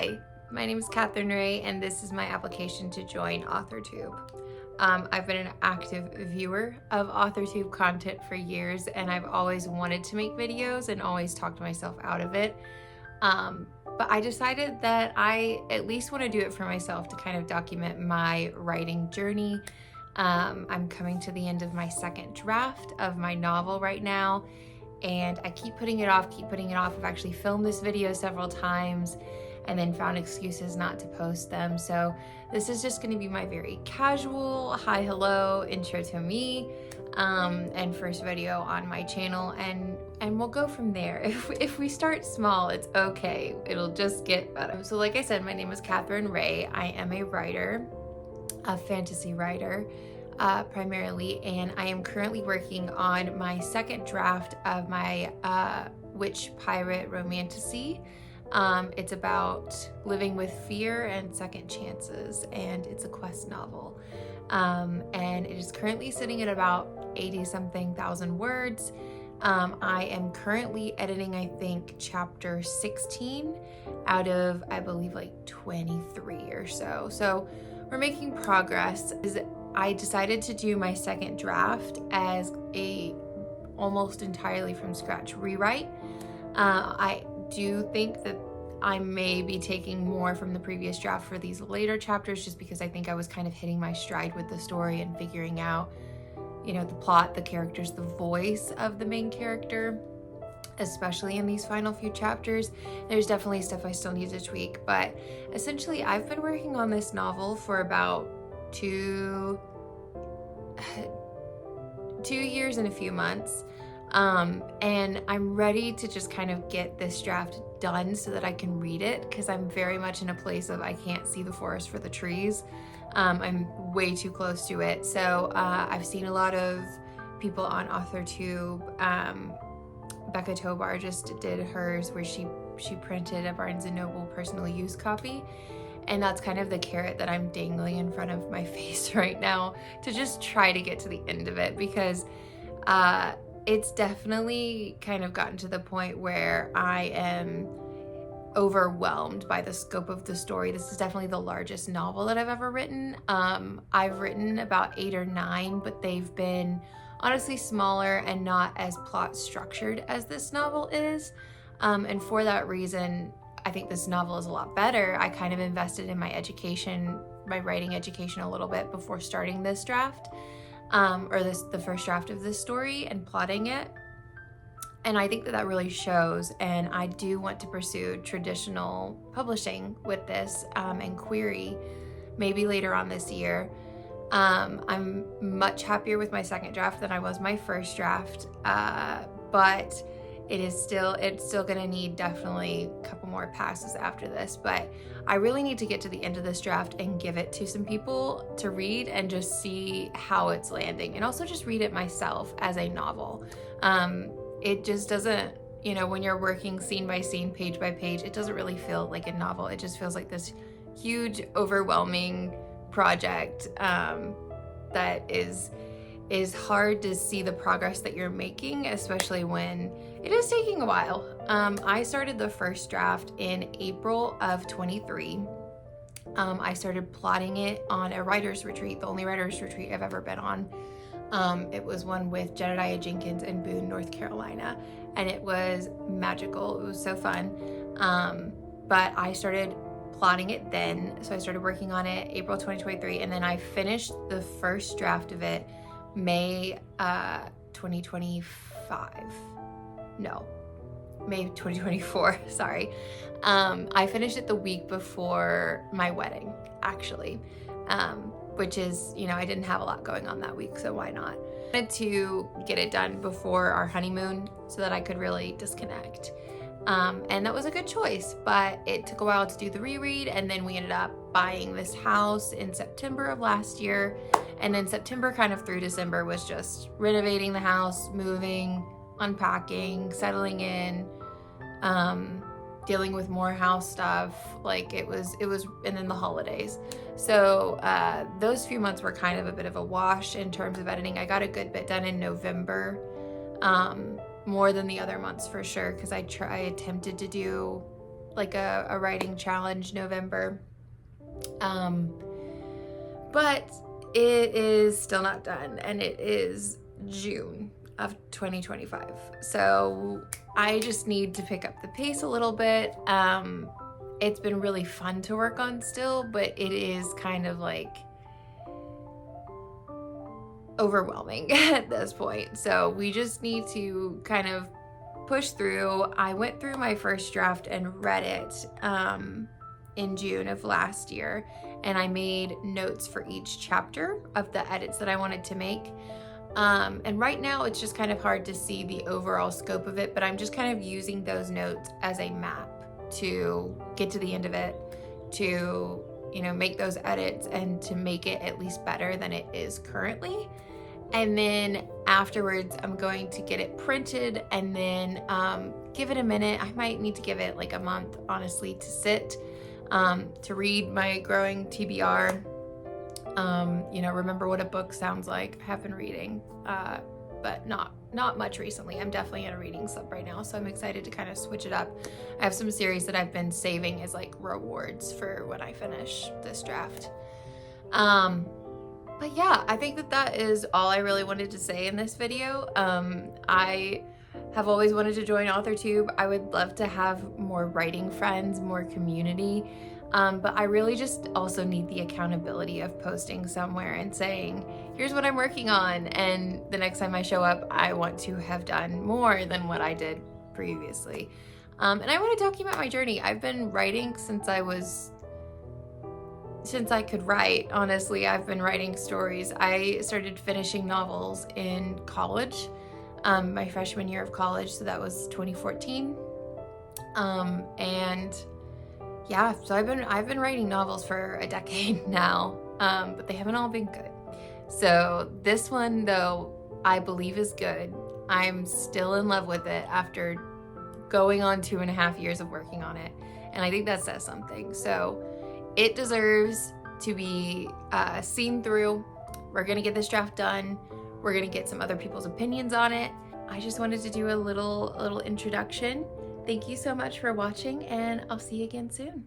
Hi, my name is Katherine Rae, and this is my application to join AuthorTube. I've been an active viewer of AuthorTube content for years, and I've always wanted to make videos and always talked myself out of it. But I decided that I at least want to do it for myself to kind of document my writing journey. I'm coming to the end of my second draft of my novel right now, and I keep putting it off. I've actually filmed this video several times and then found excuses not to post them. So this is just going to be my very casual hi hello intro to me, and first video on my channel, and we'll go from there. If we start small, it's okay, it'll just get better. So like I said, my name is Katherine Rae. I am a writer, a fantasy writer primarily, and I am currently working on my second draft of my witch pirate romantasy. It's about living with fear and second chances, and it's a quest novel. And it is currently sitting at about 80-something thousand words. I am currently editing, I think, chapter 16 out of, I believe, like 23 or so. So we're making progress. I decided to do my second draft as a almost entirely from scratch rewrite. I do think that I may be taking more from the previous draft for these later chapters, just because I think I was kind of hitting my stride with the story and figuring out, you know, the plot, the characters, the voice of the main character, especially in these final few chapters. There's definitely stuff I still need to tweak, but essentially I've been working on this novel for about 2 years and a few months. And I'm ready to just kind of get this draft done so that I can read it, because I'm very much in a place of I can't see the forest for the trees. I'm way too close to it. So I've seen a lot of people on AuthorTube. Becca Tobar just did hers where she printed a Barnes & Noble personal use copy. And that's kind of the carrot that I'm dangling in front of my face right now, to just try to get to the end of it, because it's definitely kind of gotten to the point where I am overwhelmed by the scope of the story. This is definitely the largest novel that I've ever written. I've written about 8 or 9, but they've been honestly smaller and not as plot structured as this novel is. And for that reason, I think this novel is a lot better. I kind of invested in my education, my writing education, a little bit before starting this draft. The first draft of this story and plotting it. And I think that really shows, and I do want to pursue traditional publishing with this and query maybe later on this year. I'm much happier with my second draft than I was my first draft, but it's still gonna need definitely a couple more passes after this. But I really need to get to the end of this draft and give it to some people to read and just see how it's landing, and also just read it myself as a novel. It just doesn't, you know, when you're working scene by scene, page by page, it doesn't really feel like a novel. It just feels like this huge, overwhelming project that is hard to see the progress that you're making, especially when it is taking a while. I started the first draft in April of 23. I started plotting it on a writer's retreat, the only writer's retreat I've ever been on. It was one with Jedediah Jenkins in Boone, North Carolina, and it was magical. It was so fun. But I started plotting it then, so I started working on it April 2023, and then I finished the first draft of it May 2024, sorry. I finished it the week before my wedding, actually, which is, you know, I didn't have a lot going on that week, so why not? I wanted to get it done before our honeymoon so that I could really disconnect. And that was a good choice, but it took a while to do the reread, and then we ended up buying this house in September of last year. And then September kind of through December was just renovating the house, moving, unpacking, settling in, dealing with more house stuff. Like it was, and then the holidays. So those few months were kind of a bit of a wash in terms of editing. I got a good bit done in November, more than the other months for sure, because I attempted to do like a writing challenge November. But it is still not done, and it is June of 2025. So I just need to pick up the pace a little bit. It's been really fun to work on still, but it is kind of like overwhelming at this point. So we just need to kind of push through. I went through my first draft and read it in June of last year, and I made notes for each chapter of the edits that I wanted to make. And right now it's just kind of hard to see the overall scope of it, but I'm just kind of using those notes as a map to get to the end of it, to, you know, make those edits and to make it at least better than it is currently. And then afterwards, I'm going to get it printed and then give it a minute. I might need to give it like a month, honestly, to sit, to read my growing TBR. You know, remember what a book sounds like. I have been reading, but not much recently. I'm definitely in a reading slip right now, so I'm excited to kind of switch it up. I have some series that I've been saving as like rewards for when I finish this draft. But yeah, I think that is all I really wanted to say in this video. I have always wanted to join AuthorTube. I would love to have more writing friends, more community. But I really just also need the accountability of posting somewhere and saying, here's what I'm working on. And the next time I show up, I want to have done more than what I did previously. And I want to document my journey. I've been writing since I could write, honestly. I've been writing stories. I started finishing novels in college, my freshman year of college, so that was 2014. And yeah, so I've been writing novels for a decade now, but they haven't all been good. So this one, though, I believe is good. I'm still in love with it after going on 2.5 years of working on it, and I think that says something. So it deserves to be seen through. We're gonna get this draft done. We're gonna get some other people's opinions on it. I just wanted to do a little introduction. Thank you so much for watching, and I'll see you again soon.